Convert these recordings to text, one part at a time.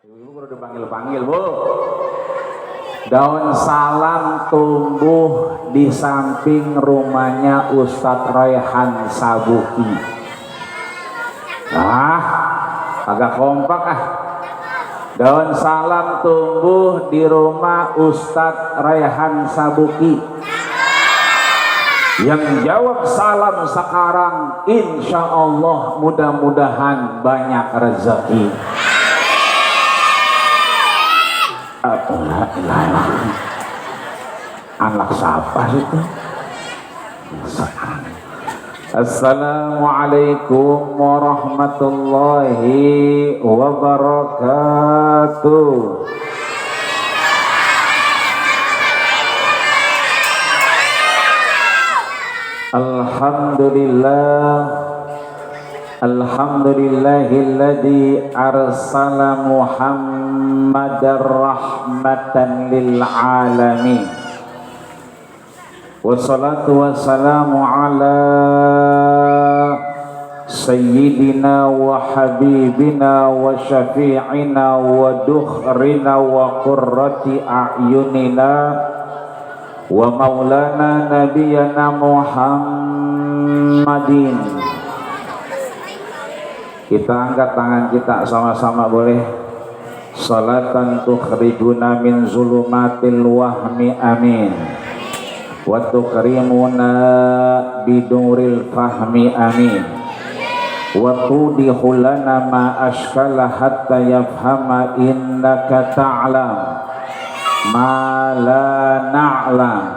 Ibu udah dipanggil-panggil, Bu. Daun salam tumbuh di samping rumahnya Ustadz Rayhan Sabuki. Agak kompak ah. Daun salam tumbuh di rumah Ustadz Rayhan Sabuki. Yang jawab salam sekarang, insya Allah mudah-mudahan banyak rezeki. Anak siapa itu? Assalamualaikum warahmatullahi wabarakatuh. Alhamdulillahilladzi arsala Muhammadar rahmatan lil alamin. Wassalatu wassalamu ala sayyidina wa habibina wa syafi'ina wa dukhrina wa qurrati a'yunina wa maulana nabiyyana Muhammadin. Kita angkat tangan kita sama-sama boleh. Salatan tukhrijuna min zulumatil wahmi amin wa tukrimuna biduril fahmi amin wa tudhihu lana ma ashkala hatta yafhama innaka ta'lam ma la na'lam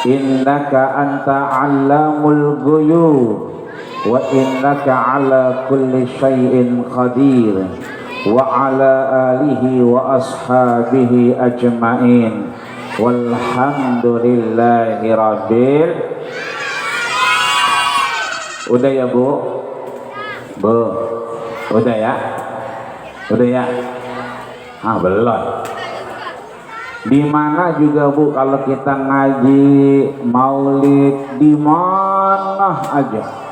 innaka anta 'allamul ghuyub wa innaka 'ala kulli syai'in qadir wa 'ala alihi wa ashabihi ajma'in walhamdulillahi rabbil. Udah ya Bu? Udah ya? Belum. Di mana juga Bu kalau kita ngaji maulid di mana aja,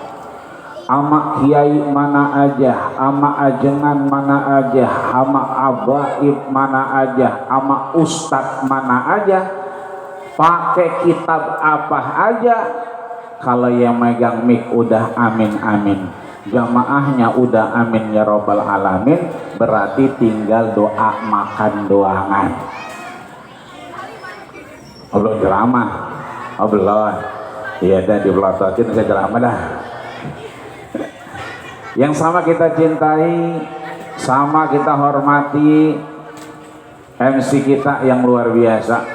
ama kiai mana aja, ama ajengan mana aja, ama abaib mana aja, ama ustadz mana aja, pakai kitab apa aja, kalau yang megang mic udah amin amin, jamaahnya udah amin ya robbal alamin, berarti tinggal doa makan doangan. Belum ceramah, belum. Iya dah dibelototin ke ceramah dah. Yang sama kita cintai, sama kita hormati MC kita yang luar biasa,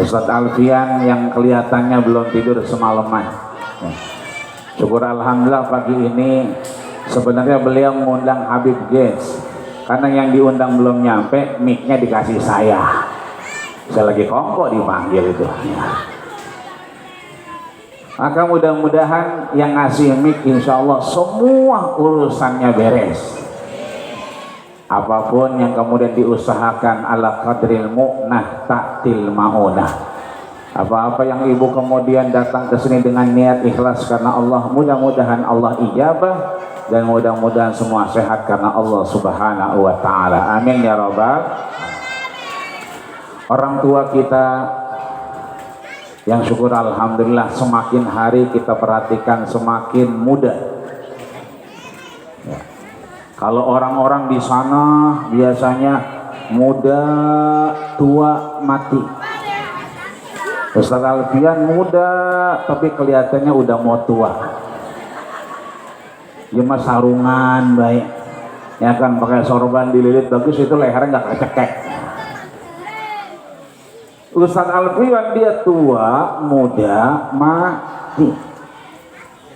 Ustadz Alfian yang kelihatannya belum tidur semalaman. Syukur alhamdulillah pagi ini. Sebenarnya beliau mengundang Habib Gates, karena yang diundang belum nyampe, mic-nya dikasih saya lagi kongko dipanggil itu. Maka mudah-mudahan yang ngasih mic insya Allah semua urusannya beres. Apapun yang kemudian diusahakan ala qadril mu'nah ta'til ma'unah. Apa-apa yang ibu kemudian datang ke sini dengan niat ikhlas karena Allah, mudah-mudahan Allah ijabah, dan mudah-mudahan semua sehat karena Allah subhanahu wa ta'ala. Amin ya rabbal. Orang tua kita yang syukur alhamdulillah semakin hari kita perhatikan semakin muda. Ya. Kalau orang-orang di sana biasanya muda tua mati. Ustaz Alfian muda tapi kelihatannya udah mau tua. Cuma sarungan baik, ya kan, pakai sorban dililit bagus, itu lehernya nggak kecekek. Ustaz Alfian dia tua, muda, mati.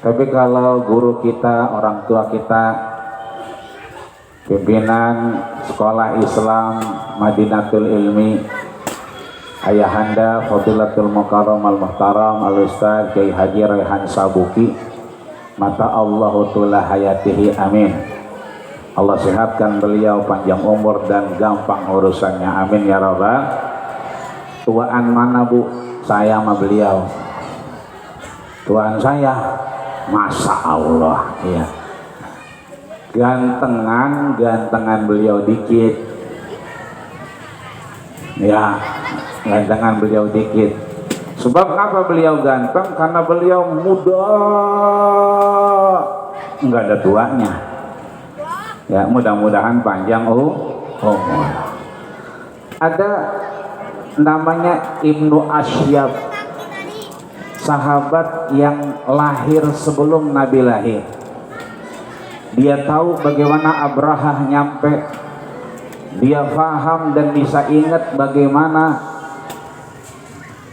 Tapi kalau guru kita, orang tua kita, pimpinan sekolah Islam Madinatul Ilmi, Ayahanda Fadilatul Mukarram Al-Muhtaram Al-Ustaz Kiai Haji Rayhan Sabuki, mata Allahu tula hayatihi, amin. Allah sehatkan beliau, panjang umur dan gampang urusannya, amin ya rabbal. Tuaan mana Bu? Saya sama beliau. Tuaan saya, Masya Allah, iya. gantengan beliau dikit. Ya, gantengan beliau dikit. Sebab kenapa beliau ganteng? Karena beliau muda, nggak ada tuanya. Ya, mudah-mudahan panjang umur. Ada namanya Ibnu Asyab, sahabat yang lahir sebelum Nabi lahir. Dia tahu bagaimana Abrahah nyampe. Dia paham dan bisa ingat bagaimana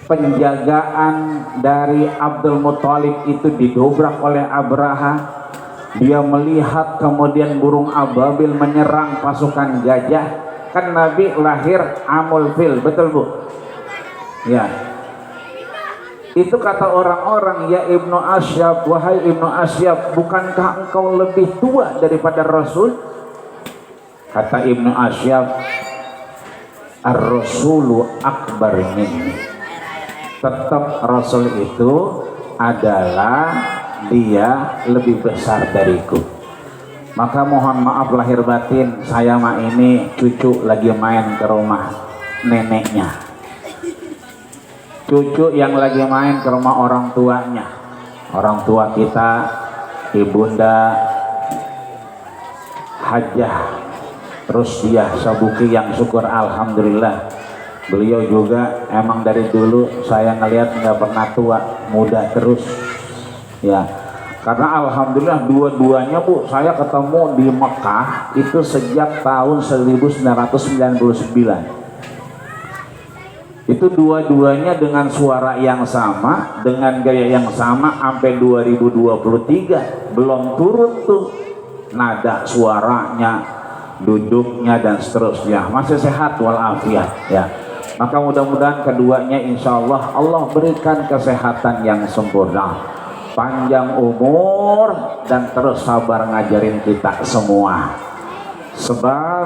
penjagaan dari Abdul Muthalib itu didobrak oleh Abraha. Dia melihat kemudian burung ababil menyerang pasukan gajah. Kan Nabi lahir amul fil, betul Bu? Ya. Itu kata orang-orang, ya Ibnu Asyab, wahai Ibnu Asyab, bukankah engkau lebih tua daripada Rasul? Kata Ibnu Asyab, ar-rasulu akbar minni. Tetap Rasul itu adalah dia lebih besar dariku. Maka mohon maaf lahir batin, saya mah ini cucu lagi main ke rumah neneknya, cucu yang lagi main ke rumah orang tuanya. Orang tua kita Ibunda Hajah Rusdiah Sabuki yang syukur alhamdulillah. Beliau juga emang dari dulu saya ngelihat nggak pernah tua, muda terus. Ya, karena alhamdulillah dua-duanya Bu, saya ketemu di Mekah itu sejak tahun 1999. Itu dua-duanya dengan suara yang sama, dengan gaya yang sama sampai 2023 belum turun tuh nada suaranya, duduknya dan seterusnya, masih sehat walafiat ya. Maka mudah-mudahan keduanya insya Allah Allah berikan kesehatan yang sempurna, panjang umur, dan terus sabar ngajarin kita semua. Sebab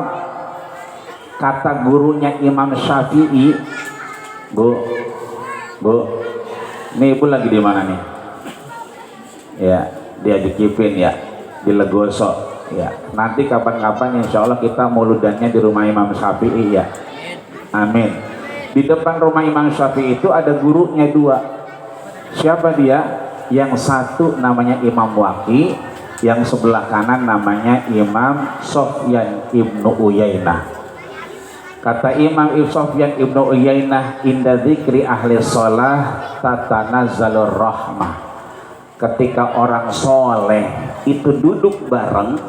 kata gurunya Imam Syafi'i, Bu, nih Ibu lagi di mana nih? Ya, dia di Kipin ya, di Legoso ya. Nanti kapan-kapan insya Allah kita mauludannya di rumah Imam Syafi'i ya. Amin. Di depan rumah Imam Syafi'i itu ada gurunya dua. Siapa dia? Yang satu namanya Imam Waqi, yang sebelah kanan namanya Imam Sufyan Ibnu Uyainah. Kata Imam Sufyan Ibnu Uyainah, inda dzikri ahli shalah tatanazzalur rahmah. Ketika orang soleh itu duduk bareng,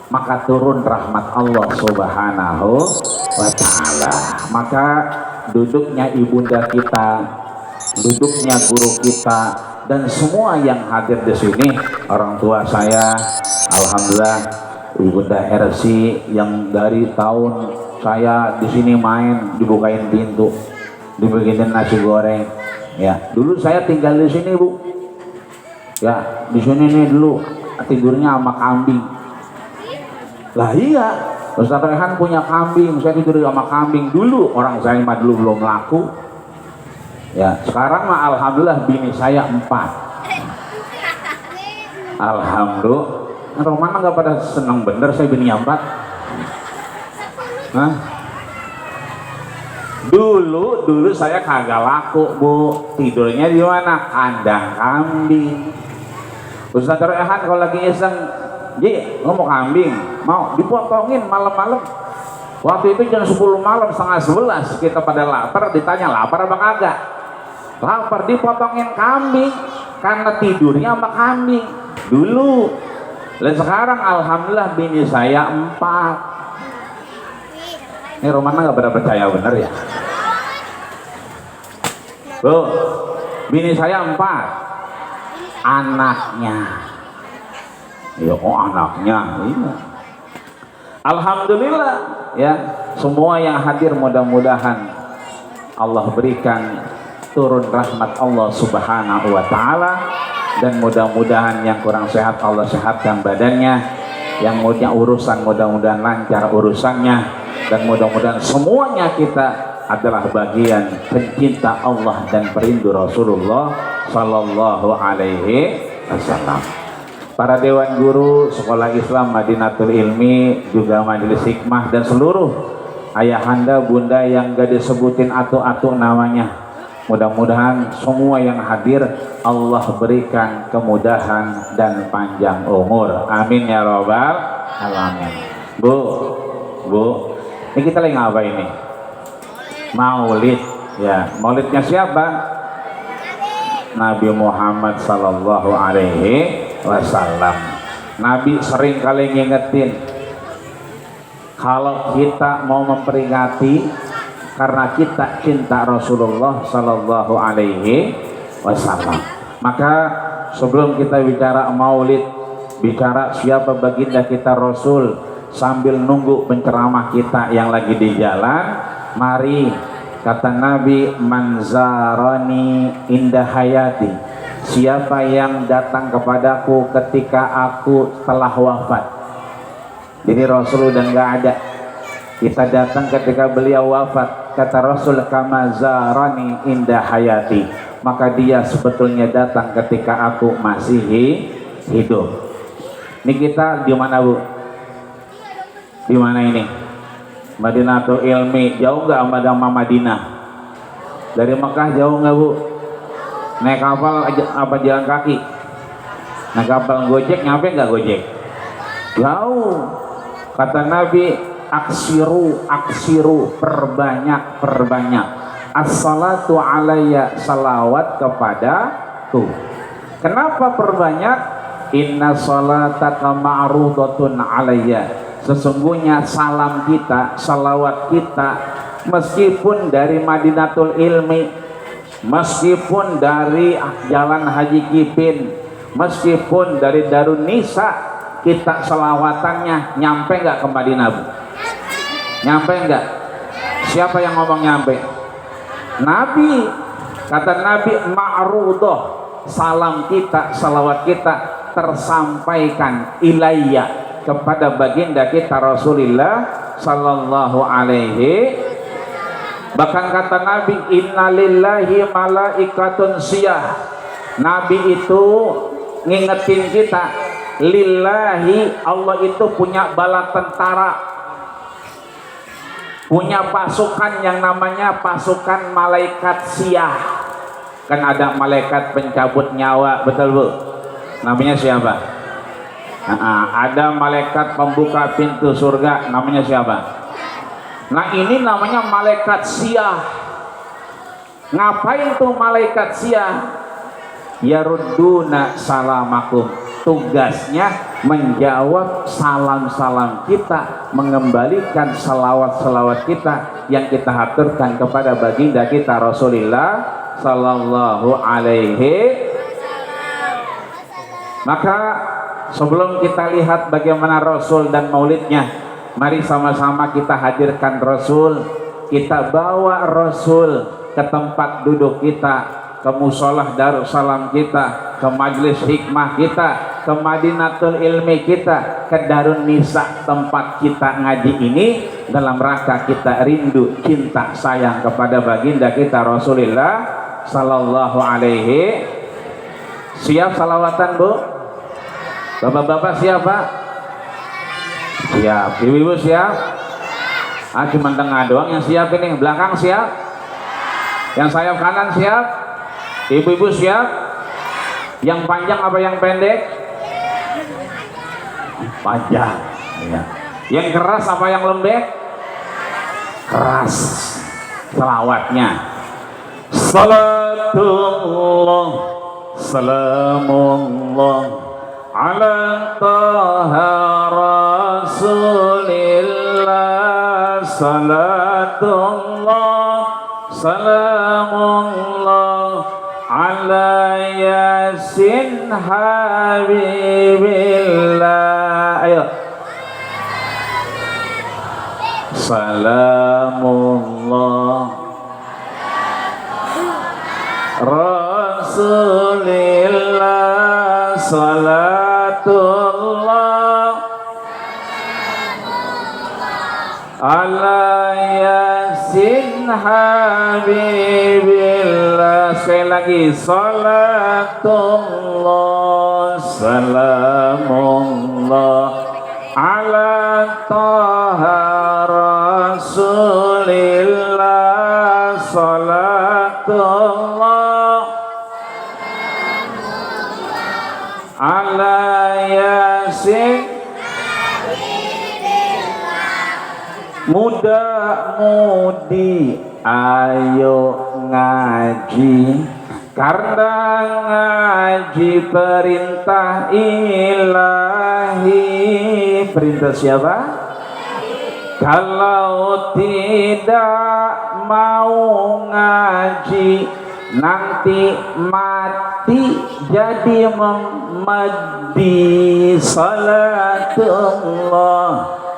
maka turun rahmat Allah Subhanahu wa ta'ala. Maka duduknya ibunda kita, duduknya guru kita, dan semua yang hadir di sini, orang tua saya, alhamdulillah, Ibunda Hersi yang dari tahun saya di sini main dibukain pintu, dibikinin nasi goreng. Ya, dulu saya tinggal di sini Bu. Ya, di sini nih dulu tidurnya sama kambing. Lah iya, Ustaz Rehan punya kambing, saya tidur sama kambing dulu. Orang saya mah dulu belum laku. Ya, sekarang mah alhamdulillah bini saya 4. Alhamdulillah. Romana nggak pada senang bener saya bininya 4. Hah? Dulu saya kagak laku Bu. Tidurnya di mana? Kandang kambing. Ustaz Rehan kalau lagi iseng, Ji, lo mau kambing? Mau dipotongin malam-malam. Waktu itu jam 10 malam, setengah 11 kita pada lapar, ditanya lapar apa kagak? Lapar, dipotongin kambing karena tidurnya sama kambing dulu. Dan sekarang alhamdulillah bini saya 4. Ini Romana nggak pada percaya bener ya? Loh, bini saya 4. Anaknya, ya anaknya, iya. Alhamdulillah ya, semua yang hadir mudah-mudahan Allah berikan turun rahmat Allah Subhanahu wa ta'ala, dan mudah-mudahan yang kurang sehat Allah sehatkan badannya, yang punya urusan mudah-mudahan lancar urusannya, dan mudah-mudahan semuanya kita adalah bagian pencinta Allah dan perindu Rasulullah Sallallahu Alaihi Wasallam. para dewan guru Sekolah Islam Madinatul Ilmi, juga Majelis Hikmah, dan seluruh ayahanda bunda yang gak disebutin atu-atu namanya. Mudah-mudahan semua yang hadir Allah berikan kemudahan dan panjang umur. Amin ya robbal alamin. Bu, ini kita lagi ngapa ini? Maulid. Ya, maulidnya siapa? Nabi Muhammad sallallahu alaihi wasallam. Nabi sering kali ngingetin, kalau kita mau memperingati karena kita cinta Rasulullah sallallahu alaihi wasallam, maka sebelum kita bicara maulid, bicara siapa baginda kita Rasul, sambil nunggu penceramah kita yang lagi di jalan, mari, kata Nabi, manzarani indah hayati, siapa yang datang kepadaku ketika aku telah wafat. Jadi Rasul udah nggak ada, kita datang ketika beliau wafat. Kata Rasul, kama zarani indah hayati, maka dia sebetulnya datang ketika aku masih hidup. Ini kita di mana, Bu? Di mana ini? Madinatul Ilmi. Jauh nggak sama Madinah? Dari Mekah jauh nggak, Bu? Naik kapal apa jalan kaki? Naik kapal Gojek, nyampe nggak Gojek? Jauh. Kata Nabi, aksiru, perbanyak as-salatu alayya, salawat kepadaku. Kenapa perbanyak? Inna salataka ma'rudatun alayya, sesungguhnya salam kita, salawat kita, meskipun dari Madinatul Ilmi, meskipun dari Jalan Haji Kipin, meskipun dari Darun Nisa, kita selawatannya nyampe nggak ke Madinah, Bu? Nyampe nggak? Siapa yang ngomong nyampe? Nabi. Kata Nabi, ma'rudah, salam kita, salawat kita tersampaikan ilayya, kepada baginda kita Rasulullah sallallahu alaihi. Bahkan kata Nabi, innalillahi malaikatun siyah, Nabi itu ngingetin kita, lillahi, Allah itu punya bala tentara, punya pasukan yang namanya pasukan malaikat siyah. Kan ada malaikat pencabut nyawa, betul Bu? Namanya siapa? Ada malaikat pembuka pintu surga, namanya siapa? Nah, ini namanya malaikat siyah. Ngapain tuh malaikat siyah? Yarudduna salamakum, tugasnya menjawab salam-salam kita, mengembalikan salawat-salawat kita yang kita haturkan kepada baginda kita Rasulullah sallallahu alaihi. Maka sebelum kita lihat bagaimana Rasul dan maulidnya, mari sama-sama kita hadirkan Rasul, kita bawa Rasul ke tempat duduk kita, ke musolah Darussalam kita, ke majelis hikmah kita, ke Madinatul Ilmi kita, ke Darun Nisa tempat kita ngaji ini, dalam rangka kita rindu, cinta, sayang kepada baginda kita Rasulullah sallallahu alaihi. Siap salawatan, Bu? Bapak-bapak siap, Pak? Siap. Ibu-ibu siap? Cuma tengah doang yang siap ini, belakang siap? Yang sayap kanan siap? Ibu-ibu siap? Yang panjang apa yang pendek? Panjang. Ya. Yang keras apa yang lembek? Keras. Selawatnya. Salatullah, salamullah ala taha rasulillah, salatullah, salamullah ala yasin habibillah. Ayo. Salamullah Rasulillah, salatullah ala yasin habibillah. Sekali lagi, salatullah salamullah ala taha rasulillah. Salatullah ala yasin. Muda-mudi ayo ngaji, karena ngaji perintah ilahi. Perintah siapa? Kalau tidak mau ngaji, nanti mati jadi memedi. Salatullah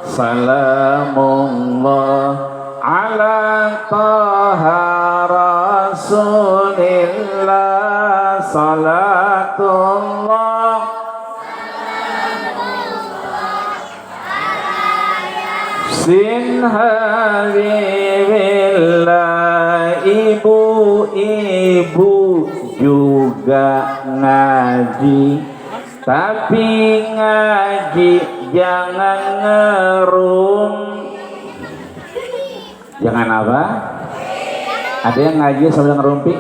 salamullah ala taha rasulillah. Salatullah sin habibillah. Ibu-ibu juga ngaji, tapi ngaji jangan ngerum. Jangan apa? Ada yang ngaji sambil ngerumpi?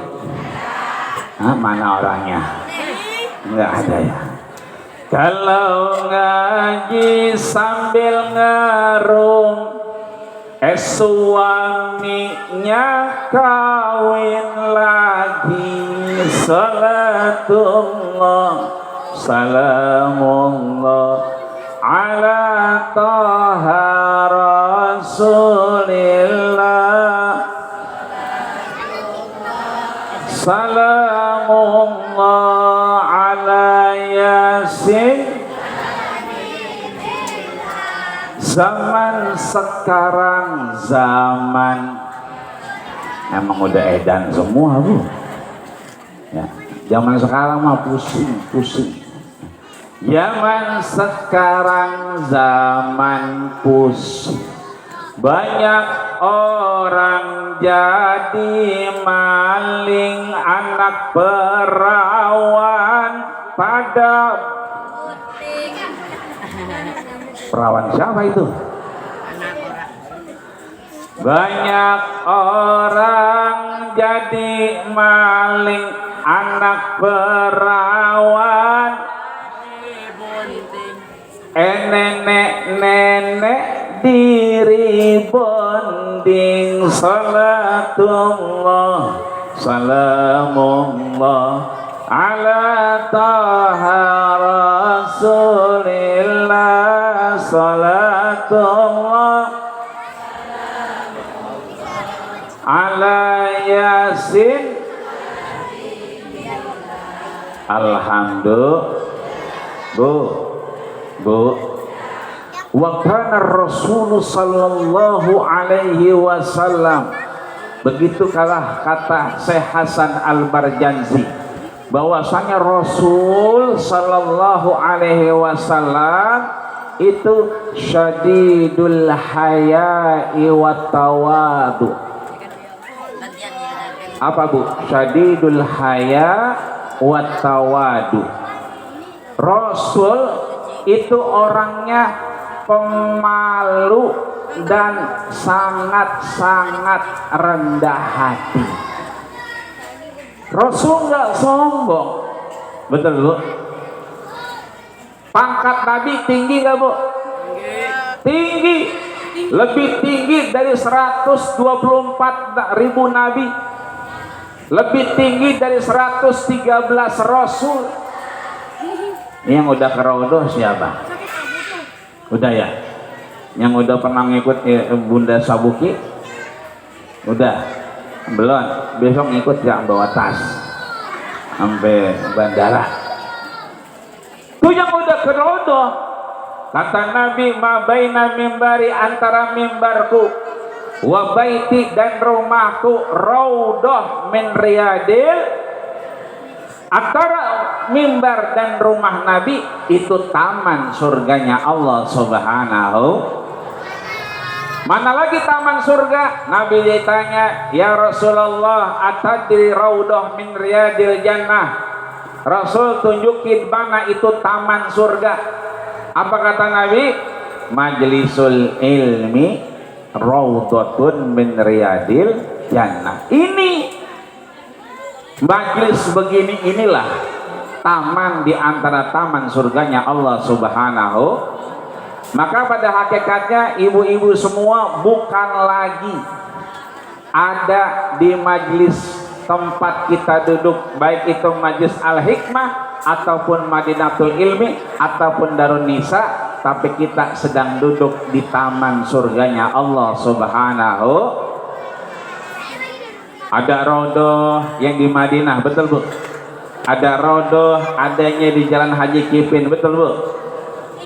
Hah, mana orangnya? Enggak ada ya. Kalau ngaji sambil ngerum, suaminya kawin lagi. Salatullah salamullah ala taha rasulillah. Salamullah ala yasin. Zaman sekarang zaman emang udah edan semua, Bu. Ya, zaman sekarang mah pusing. Zaman sekarang zaman pusing. Banyak orang jadi maling, anak perawan pada perawan siapa itu? Banyak orang jadi maling, anak perawan. Nenek-nenek diri bonding. Salatullah salamullah ala taha rasulillah. Salatullah ala yasin. Alhamdulillah, Bu. Wa kana Rasul sallallahu alaihi wasallam, begitu kalah kata Syekh Hasan Al-Barjanzi, bahwasanya Rasul sallallahu alaihi wasallam itu syadidul haya'i wa tawadu. Apa, Bu? Syadidul haya wa tawadu. Rasul itu orangnya pemalu dan sangat-sangat rendah hati. Rasul nggak sombong, betul, Bu? Pangkat Nabi tinggi nggak, Bu? Tinggi, lebih tinggi dari 124.000 Nabi, lebih tinggi dari 113 Rasul. Yang udah ke Raudhah siapa? Udah ya? Yang udah pernah ngikut Bunda Sabuki? Udah? Belum? Besok ngikut ya, bawa tas sampai bandara. Itu yang udah ke Raudhah. Kata Nabi, ma baina mimbari, antara mimbarku wa baiti dan rumahku Raudhah min riyadil. Antara mimbar dan rumah Nabi itu taman surganya Allah Subhanahu. Mana lagi taman surga? Nabi ditanya, ya Rasulullah, atadri raudah min riyadil jannah. Rasul tunjukin mana itu taman surga. Apa kata Nabi? Majlisul ilmi raudatun min riyadil jannah. Ini majlis begini, inilah taman di antara taman surganya Allah Subhanahu. Maka pada hakikatnya ibu-ibu semua bukan lagi ada di majlis tempat kita duduk, baik itu majlis al-hikmah ataupun madinatul ilmi ataupun darun nisa, tapi kita sedang duduk di taman surganya Allah Subhanahu. Ada rodoh yang di Madinah, betul Bu? Ada rodoh adanya di Jalan Haji Kipin, betul Bu?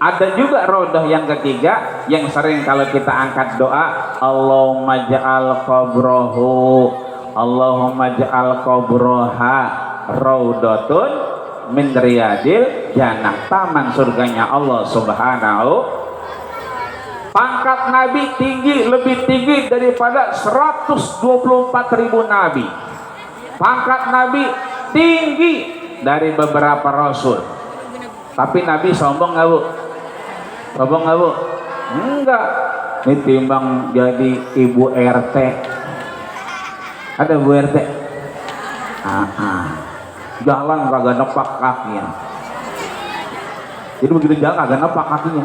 Ada juga rodoh yang ketiga yang sering kalau kita angkat doa, Allahumma ja'al qabrahu, Allahumma ja'al qabraha raudatun min riyadil jannah, taman surganya Allah Subhanahu. Pangkat Nabi tinggi, lebih tinggi daripada 124.000 Nabi. Pangkat Nabi tinggi dari beberapa Rasul. Tapi Nabi sombong nggak Bu? Sombong nggak Bu? Enggak. Ini timbang jadi ibu RT. Ada Bu RT? Jalan kagak nepak kakinya. Jadi begitu jalan kagak nepak kakinya.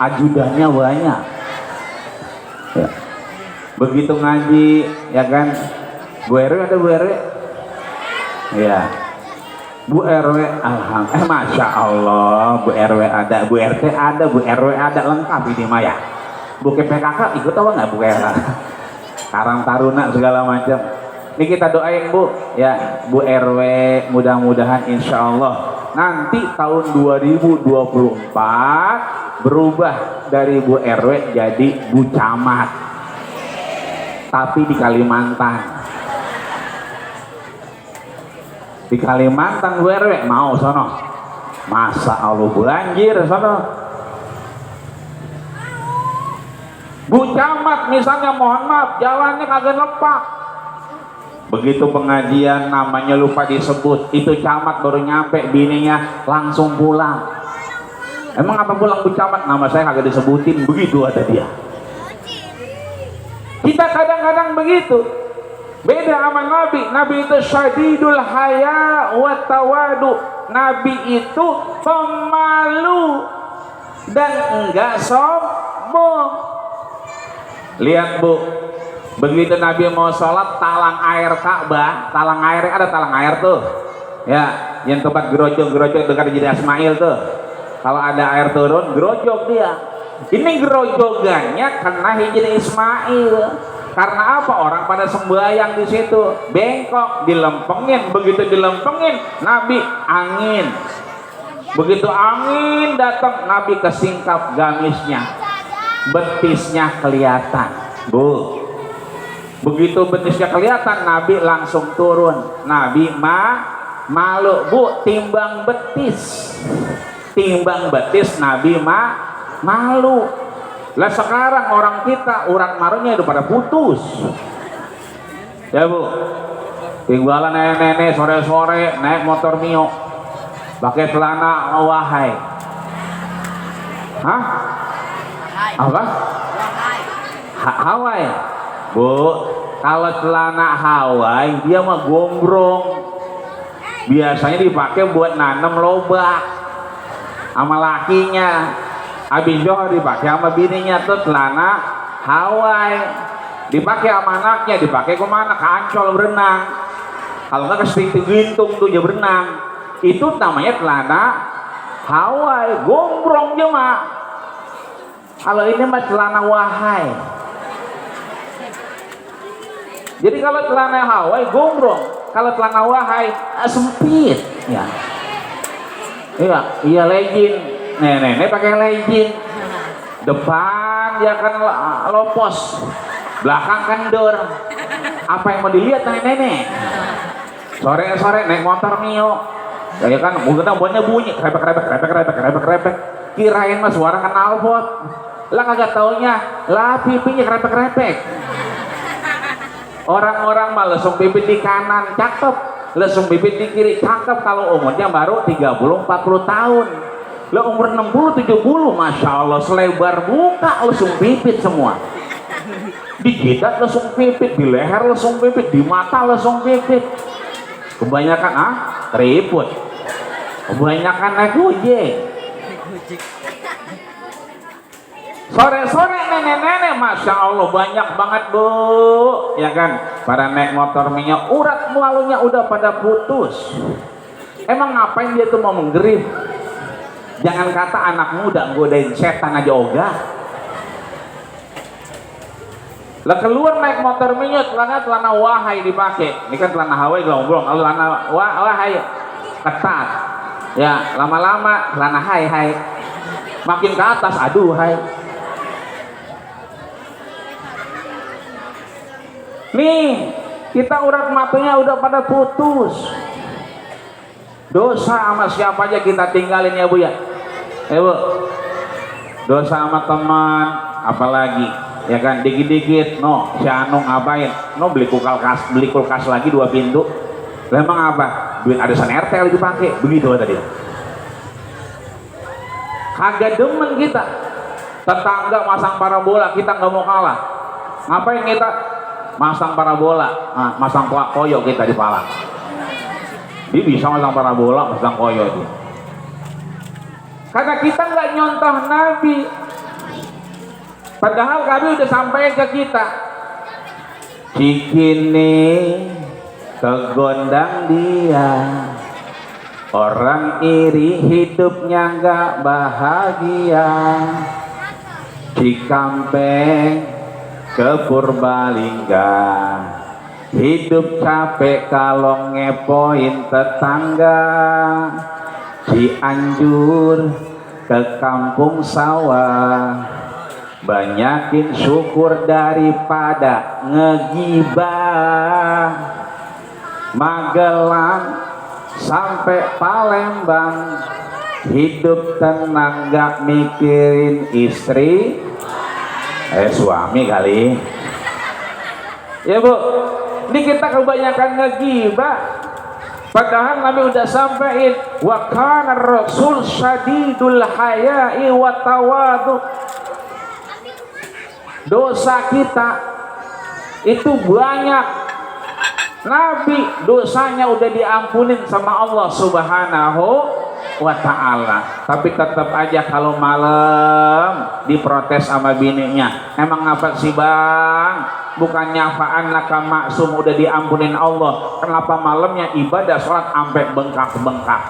Ajudannya banyak. Ya. Begitu ngaji, ya kan? Bu RW ada Bu RW? Ya. Bu RW, alhamdulillah, masya Allah, Bu RW ada, Bu RT ada, Bu RW ada, lengkap ini mah ya. Bu PKK ikut apa nggak Bu RW? Karang Taruna segala macam. Ini kita doain Bu, ya Bu RW, mudah-mudahan insya Allah nanti tahun 2024 berubah dari Bu RW jadi Bu Camat, tapi di Kalimantan. Di Kalimantan Bu RW mau sono, masa Allah banjir sono. Bu Camat misalnya, mohon maaf jalannya kagak lepak, begitu pengajian namanya lupa disebut, itu camat baru nyampe bininya langsung pulang. Emang apa pulang Bu Camat, nama saya kagak disebutin, begitu ada dia. Kita kadang-kadang begitu. Beda sama Nabi. Nabi itu syadidul haya wa tawadu. Nabi itu pemalu dan enggak sombong. Lihat Bu, begitu Nabi mau sholat, talang air Ka'bah, talang air, ada talang air tuh ya, yang tempat gerojok dekat Jadi Ismail tuh. Kalau ada air turun, gerojok dia. Ini gerojogannya kena Hijri Ismail. Karena apa? Orang pada sembahyang di situ, bengkok, dilempengin. Begitu dilempengin, Nabi angin. Begitu angin datang, Nabi kesingkap gamisnya, betisnya kelihatan. Bu, begitu betisnya kelihatan, Nabi langsung turun. Nabi malu Bu, timbang betis, Nabi malu. Lah sekarang orang kita urat marunya udah pada putus ya Bu, tinggalan nenek-nenek sore-sore naik motor Mio pakai celana Wahai. Hah? Apa? Hawaii Bu. Kalau celana Hawaii dia mah gombrong, biasanya dipakai buat nanem lobak sama lakinya. Habis Johor dipakai sama bininya tuh celana Hawaii, dipakai sama anaknya, dipakai kemana? Ke Ancol berenang. Kalau nggak ke Sting Gintung tuh dia berenang. Itu namanya celana Hawaii, gombrong cuma. Kalau ini mah celana Wahai. Jadi kalau celana Hawaii gombrong, kalau celana Wahai sempit. Ya. Iya legging. Nenek pakai legging, depan dia kan lopos, belakang kendor. Apa yang mau dilihat nenek? Sore-sore naik motor Mio, ya kan, mungkin buatnya bunyi, krepek. Kirain mas suara knalpot. Lah kagak taunya lah pipinya krepek-krepek. Orang-orang mah lesung bibit di kanan cakep, lesung bibit di kiri cakep kalau umurnya baru 30-40 tahun. Lah umur 60-70 Masya Allah selebar muka lesung bibit semua. Di jidat lesung bibit, di leher lesung bibit, di mata lesung bibit. Kebanyakan keriput, kebanyakan naik ojek. Sore-sore nenek-nenek Masya Allah banyak banget bu, ya kan, pada naik motor minyak urat malunya udah pada putus. Emang ngapain dia tuh mau menggerib? Jangan kata anak muda godain setan aja ogah. Lah keluar naik motor minyak celana wahai dipakai. Ini kan celana Hawaii gelomblong, celana wahai ketat. Ya lama-lama celana hai. Makin ke atas aduh hai. Nih, kita urat matanya udah pada putus. Dosa sama siapa aja kita tinggalin ya Bu ya. Bu. Dosa sama teman, apalagi ya kan dikit-dikit si Anu ngapain? Beli kulkas lagi 2 pintu. Lah emang apa? Duit arisan RT dipakai. Begitu tadi. Kagak demen kita. Tetangga masang parabola, kita nggak mau kalah. Ngapain kita? Masang parabola, masang koyo kita di Palang. Dia bisa masang parabola, masang koyo dia. Karena kita nggak nyontoh Nabi. Padahal Nabi udah sampai ke kita. Cikini kegondang dia, orang iri hidupnya nggak bahagia. Cikampek ke Purbalingga, hidup capek kalau ngepoin tetangga. Cianjur ke kampung sawah, banyakin syukur daripada ngegibah. Magelang sampai Palembang, hidup tenang gak mikirin istri suami kali ya Bu. Ini kita kebanyakan ngegibah padahal Nabi udah sampein wa kana rasul syadidul haya'i wa tawadu. Dosa kita itu banyak, Nabi dosanya udah diampunin sama Allah Subhanahu wa ta'ala, tapi tetap aja kalau malam diprotes sama bininya. Emang apa sih bang, bukannya apaan laka maksum udah diampunin Allah, kenapa malamnya ibadah sholat sampai bengkak-bengkak?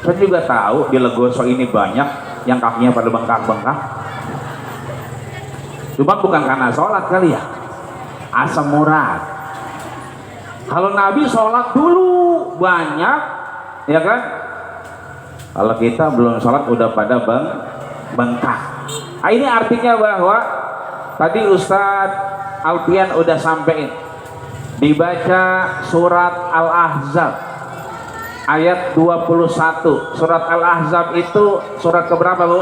Saya juga tahu di Legoso ini banyak yang kakinya pada bengkak-bengkak, cuma bukan karena sholat kali ya, asam urat. Kalau Nabi sholat dulu banyak ya kan, kalau kita belum sholat udah pada bengkak. Ini artinya bahwa tadi Ustadz Alfian udah sampein, dibaca surat Al-Ahzab ayat 21. Surat Al-Ahzab itu surat keberapa Bu?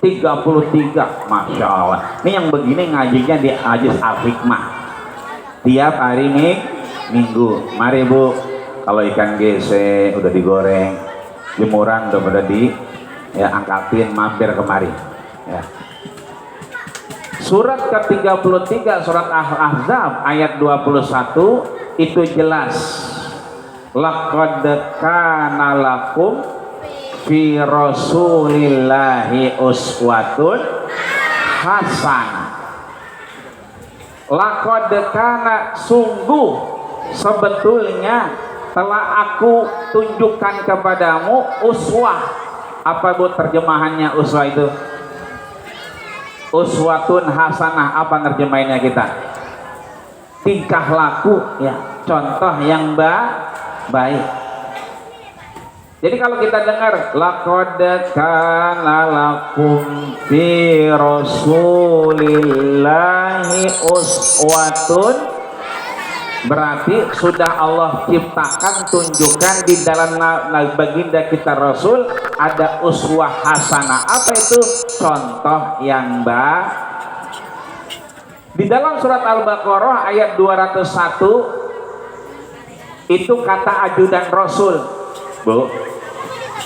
33. Masya Allah. Ini yang begini ngajinya di Ajiz Al-Hikmah tiap hari Minggu. Mari Bu, kalau ikan gese udah digoreng, jemuran udah pada angkatin, mampir kemari ya. Surat ke-33 surat Al-Ahzab ayat 21 itu jelas, laqad kana lakum fi rasulillahi uswatun hasanah. Laqad kana, sungguh sebetulnya telah aku tunjukkan kepadamu uswah. Apa Bu terjemahannya uswah itu? Uswatun hasanah, apa terjemahannya kita? Tingkah laku ya, contoh yang baik. Jadi kalau kita dengar laqad kana lakum fi rasulillahi uswatun, berarti sudah Allah ciptakan, tunjukkan di dalam baginda kita Rasul ada uswah hasanah. Apa itu? Contoh yang baik. Di dalam surat Al-Baqarah ayat 201 itu kata ajudan Rasul. Bu,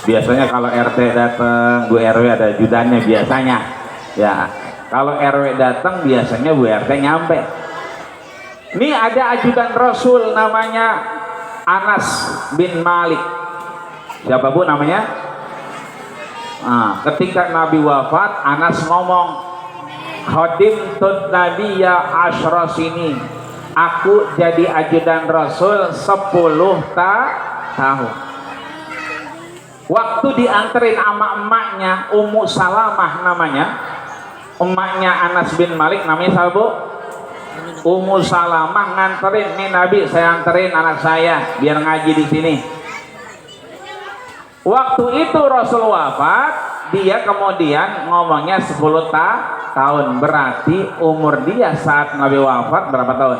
biasanya kalau RT datang, Bu RW ada ajudannya biasanya. Ya, kalau RW datang biasanya Bu RT nyampe. Ini ada ajudan Rasul namanya Anas bin Malik. Siapa Bu namanya? Nah, ketika Nabi wafat, Anas ngomong, Khadim tut Nabiya asyra sini. Aku jadi ajudan Rasul 10 tahun. Waktu dianterin sama emaknya, Ummu Salamah namanya, emaknya Anas bin Malik namanya siapa Bu? Ummu Salamah nganterin, nih Nabi saya anterin anak saya biar ngaji di sini. Waktu itu Rasul wafat, dia kemudian ngomongnya 10 tahun, berarti umur dia saat Nabi wafat berapa tahun?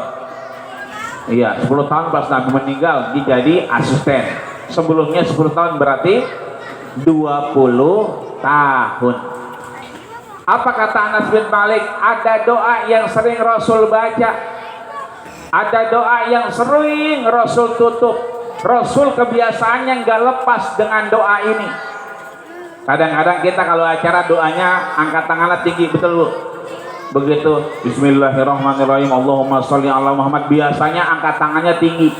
Iya, 10 tahun pas Nabi meninggal dia jadi asisten. Sebelumnya 10 tahun berarti 20 tahun. Apa kata Anas bin Malik? Ada doa yang sering Rasul baca, ada doa yang sering Rasul tutup. Rasul kebiasaannya nggak lepas dengan doa ini. Kadang-kadang kita kalau acara doanya angkat tangannya tinggi, betul Bu? Begitu Bismillahirrahmanirrahim Allahumma sholli ala Muhammad, biasanya angkat tangannya tinggi.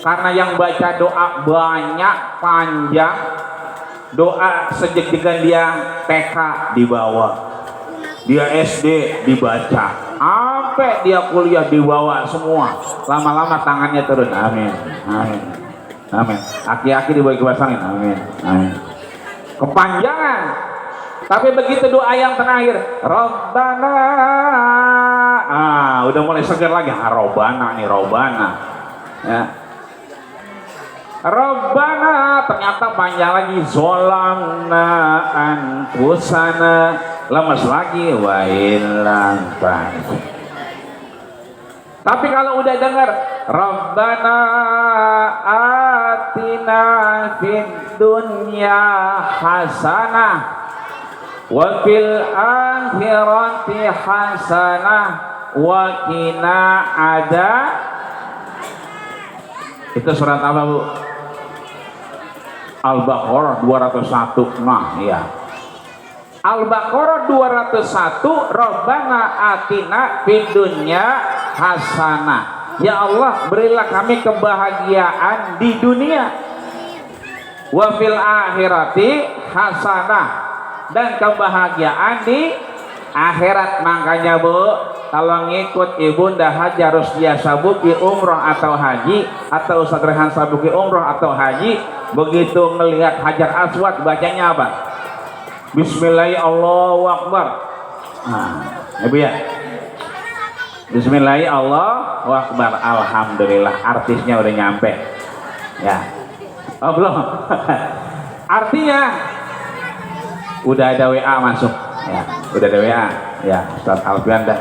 Karena yang baca doa banyak, panjang. Doa sejak dengan dia TK dibawa, dia SD dibaca, sampai dia kuliah dibawa semua. Lama-lama tangannya turun. Amin, amin, amin. Aki-aki dibawa kebasangin. Amin, amin. Kepanjangan. Tapi begitu doa yang terakhir, Rabbana, udah mulai segar lagi. Robbana nih, Robbana. Ya. Rabbana, ternyata panjang lagi, zolamna anfusana, lemes lagi, wa illam taghfir. Tapi kalau udah dengar Rabbana atina fid dunya hasanah wa fil akhirati hasanah wa qina ada. Itu surat apa Bu? Al-Baqarah 201. Nah, iya. Al-Baqarah 201, Rabbana atina fid dunya hasanah. Ya Allah, berilah kami kebahagiaan di dunia. Wa fil akhirati hasanah, dan kebahagiaan di akhirat. Makanya Bu, kalau ngikut Ibunda Haji harus dia sabuki umroh atau haji, atau Ustaz Rehan sabuki umroh atau haji. Begitu melihat Hajar Aswad bacanya apa? Bismillahirrahmanirrahim, Allahu Akbar. Nah, Ibu ya. Bismillahirrahmanirrahim, Allahu Akbar. Alhamdulillah, artisnya udah nyampe. Ya. Oh belum. Artinya udah ada WA masuk. Ya, udah ada WA. Ya, Ustaz Alfian dah.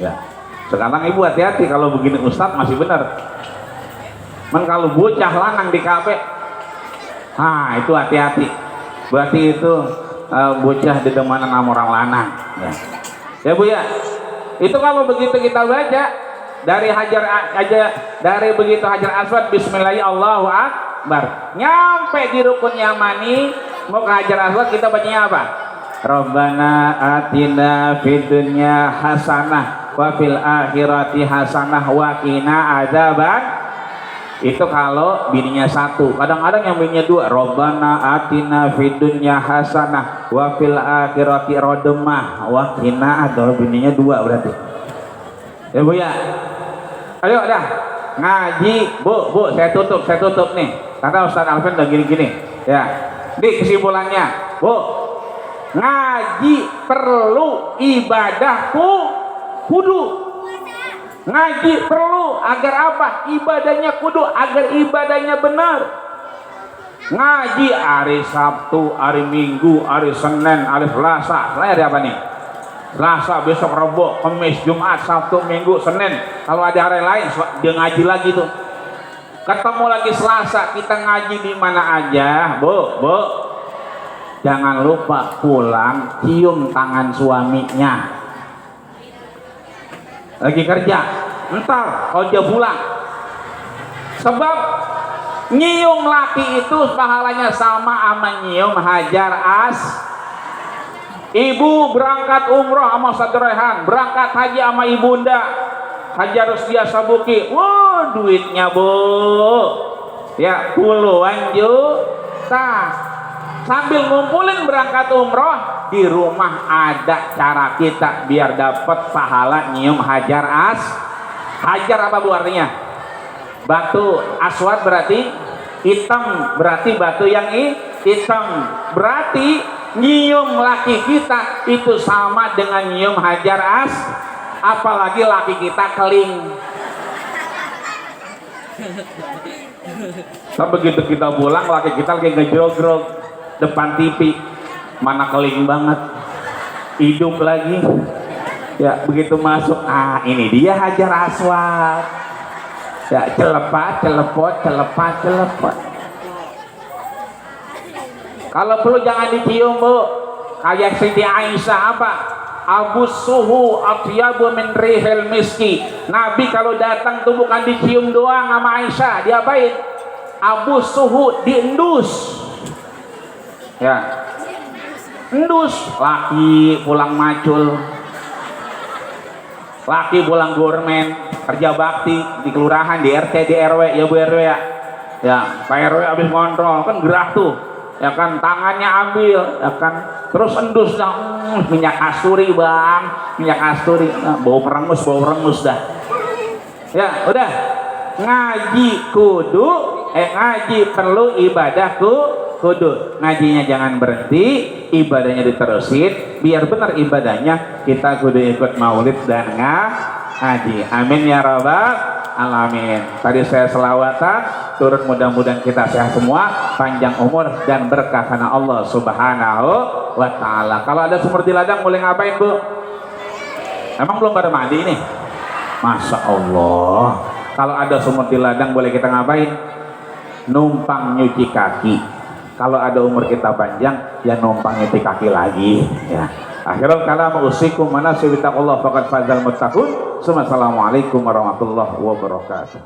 Ya. Sekarang Ibu hati-hati kalau begini Ustaz masih benar. Men kalau bocah lanang di kafe, itu hati-hati. Berarti itu bocah dedemanan sama orang lanang. Ya. Ya Bu ya. Itu kalau begitu kita baca dari dari begitu Hajar Aswad, Bismillahirrahmanirrahim, Allahu Akbar, nyampe di rukun Yamani mau ke Hajar Aswad, kita bacanya apa? Rabbana atina fid dunya hasanah wa fil akhirati hasanah wa qina adzaban. Itu kalau bininya satu. Kadang-kadang yang bininya dua. Rabbana atina fid dunya hasanah wa fil akhirati rodemah wa qina adzaban. Bininya dua berarti. Ya Bu ya. Ayo dah ngaji Bu, saya tutup nih. Karena Ustaz Alvin udah gini-gini. Ya. Ini kesimpulannya, Bu. Ngaji perlu, ibadahku kudu. Ngaji perlu agar apa? Ibadahnya kudu, agar ibadahnya benar. Ngaji hari Sabtu, hari Minggu, hari Senin, hari Selasa. Saya hari apa nih? Selasa, besok Rabu, Kamis, Jumat, Sabtu, Minggu, Senin. Kalau ada hari lain dia ngaji lagi tuh. Ketemu lagi Selasa, kita ngaji di mana aja, Bu. jangan lupa pulang cium tangan suaminya. Lagi kerja, entar ojo pulang. Sebab nyium laki itu pahalanya sama sama nyium hajar as. Ibu berangkat umroh sama Sadrehan, berangkat haji sama ibunda Hajar Rusdia Sabuki. Wah, duitnya bu ya puluhan juta. Sambil ngumpulin berangkat umroh, di rumah ada cara kita biar dapat pahala nyium hajar as. Hajar apa bu artinya? Batu. Aswad berarti hitam, berarti batu yang hitam. Berarti nyium laki kita itu sama dengan nyium hajar as. Apalagi laki kita keling. Nah, begitu kita pulang laki kita lagi ngejogrog depan TV, mana keling banget, hidup lagi ya. Begitu masuk, ini dia hajar aswad ya, celepat celepot celepat celepot. Kalau perlu jangan dicium bu, kayak Siti Aisyah apa, Abu suhu atyabu min rihil miski. Nabi kalau datang tuh bukan dicium doang sama Aisyah, diapain? Abu suhu diendus ya, endus. Laki pulang macul, laki pulang gormen kerja bakti di kelurahan, di RT, di RW ya bu RW ya, ya Pak RW habis kontrol kan gerah tuh ya kan, tangannya ambil ya kan, terus endus dah, minyak kasturi bang, minyak kasturi, bau merengus dah ya. Udah ngaji kudu ngaji perlu, ibadah kudu. Ngajinya jangan berhenti, ibadahnya diterusin. Biar benar ibadahnya, kita kudu ikut maulid dan ngaji. Amin ya rabbal alamin. Tadi saya selawatan, turut mudah-mudahan kita sehat semua, panjang umur dan berkah karena Allah subhanahu wa ta'ala. Kalau ada sumur di ladang boleh ngapain bu? Emang belum pada mandi nih? Masya Allah. Kalau ada sumur di ladang boleh kita ngapain? Numpang nyuci kaki. Kalau ada umur kita panjang ya numpang nyuci kaki lagi ya. Akhirul kalam usikum manasih bittaqullah faqad fazal muttaqun. Assalamualaikum warahmatullahi wabarakatuh.